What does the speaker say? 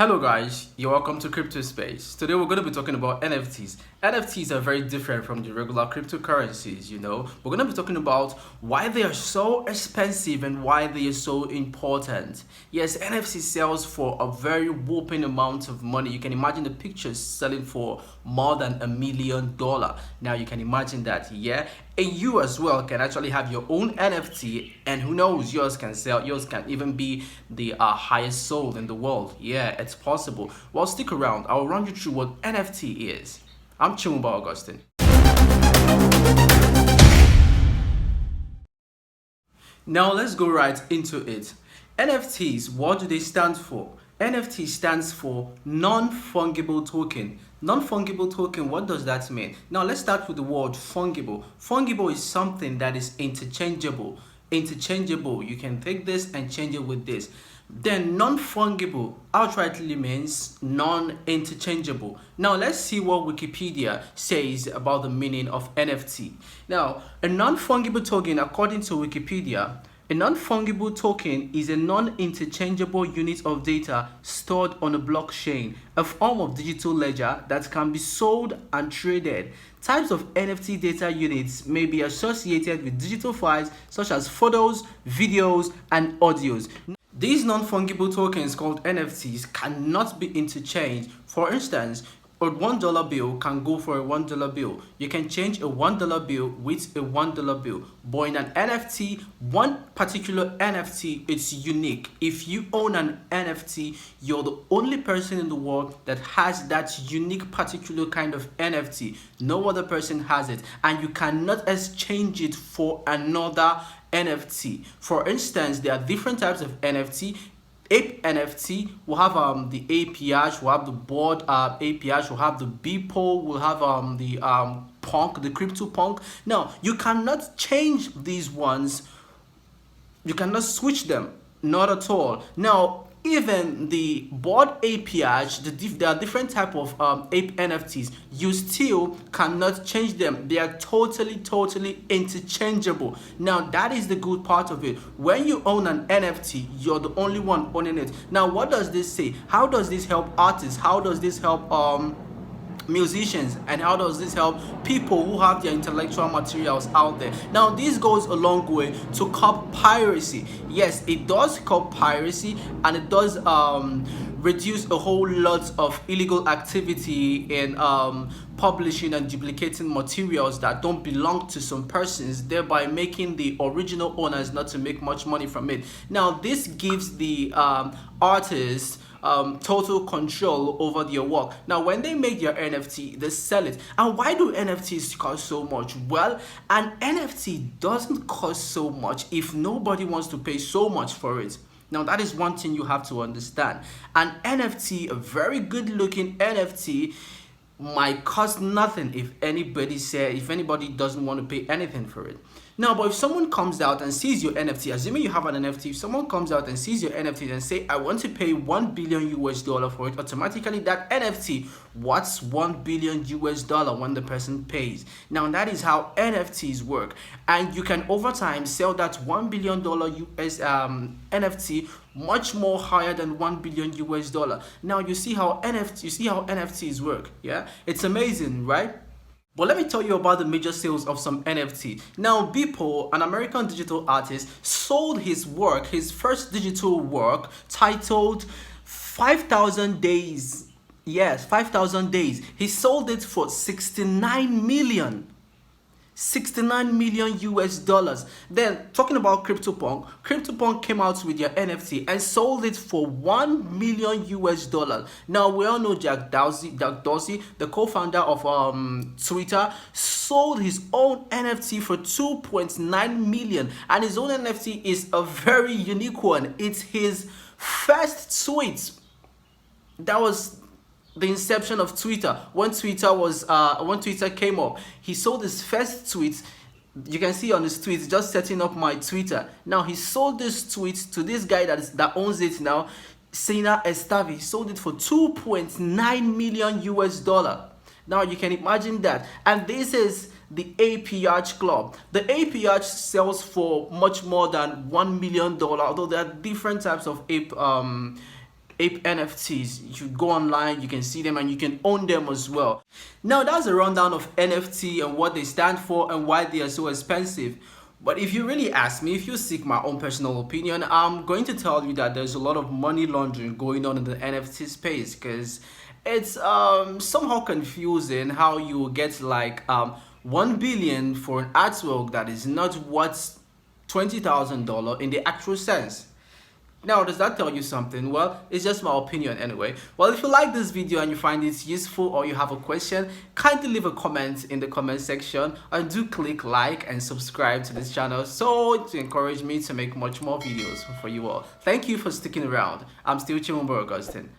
Hello guys, you're welcome to Crypto Space. Today we're going to be talking about NFTs. NFTs are very different from the regular cryptocurrencies, We're going to be talking about why they are so expensive and why they are so important. Yes, NFT sells for a very whopping amount of money. You can imagine the pictures selling for more than $1 million. Now you can imagine that, yeah? And you as well can actually have your own NFT, and who knows, yours can sell, yours can even be the highest sold in the world. Yeah, it's possible. Well, stick around, I'll run you through what NFT is. I'm Chumba Augustine. Now let's go right into it. NFTs, what do they stand for? NFT stands for non-fungible token. Non-fungible token, what does that mean? Now let's start with the word fungible. Fungible is something that is interchangeable. Interchangeable, you can take this and change it with this. Then non-fungible outrightly means non-interchangeable. Now let's see what Wikipedia says about the meaning of NFT. Now, a non-fungible token, according to Wikipedia, a non-fungible token is a non-interchangeable unit of data stored on a blockchain, a form of digital ledger that can be sold and traded. Types of NFT data units may be associated with digital files such as photos, videos, and audios. These non-fungible tokens called NFTs cannot be interchanged. For instance, a $1 bill can go for a $1 bill. You can change a $1 bill with a $1 bill. But in an NFT, one particular NFT, it's unique. If you own an NFT, you're the only person in the world that has that unique particular kind of NFT. No other person has it, and you cannot exchange it for another NFT. For instance, there are different types of NFT. Ape NFT will have the APH, will have the board APH, will have the Beeple, will have the Punk, the Crypto Punk. Now you cannot change these ones, you cannot switch them, not at all. Now even the board APH, there are different type of ape NFTs. You still cannot change them. They are totally interchangeable. Now that is the good part of it. When you own an NFT, you're the only one owning it. Now what does this say? How does this help artists? How does this help musicians, and how does this help people who have their intellectual materials out there? Now this goes a long way to curb piracy. Yes, it does curb piracy, and it does reduce a whole lot of illegal activity in publishing and duplicating materials that don't belong to some persons, thereby making the original owners not to make much money from it. Now this gives the artists total control over their work. Now when they make their NFT, they sell it. And why do NFTs cost so much? Well, an NFT doesn't cost so much if nobody wants to pay so much for it. Now that is one thing you have to understand. An NFT, a very good looking NFT, might cost nothing if anybody doesn't want to pay anything for it. Now, but if someone comes out and sees your NFT, assuming you have an NFT, if someone comes out and sees your NFT and say, I want to pay $1 billion for it, automatically that NFT, what's $1 billion when the person pays? Now, that is how NFTs work. And you can over time sell that $1 billion NFT much more higher than $1 billion. Now, you see how NFTs work. Yeah, it's amazing, right? But let me tell you about the major sales of some NFT. Now, Beeple, an American digital artist, sold his work, his first digital work, titled 5,000 Days. Yes, 5,000 Days. He sold it for 69 million. $69 million. Then talking about CryptoPunk came out with their NFT and sold it for $1 million. Now we all know Jack Dorsey, the co-founder of Twitter, sold his own NFT for 2.9 million, and his own NFT is a very unique one. It's his first tweet. That was the inception of Twitter. When Twitter came up, he sold his first tweet. You can see on his tweets, just setting up my Twitter. Now he sold this tweet to this guy that owns it now, Sina Estavi. He sold it for $2.9 million. Now you can imagine that. And this is the APH club. The APH sells for much more than $1 million, although there are different types of ape NFTs. You should go online, you can see them and you can own them as well. Now that's a rundown of NFT and what they stand for and why they are so expensive. But if you really ask me, if you seek my own personal opinion, I'm going to tell you that there's a lot of money laundering going on in the NFT space, because it's somehow confusing how you will get like 1 billion for an artwork that is not worth $20,000 in the actual sense. Now, does that tell you something? Well, it's just my opinion anyway. Well, if you like this video and you find it useful or you have a question, kindly leave a comment in the comment section, and do click like and subscribe to this channel so to encourage me to make much more videos for you all. Thank you for sticking around. I'm still Chimumbo Augustine.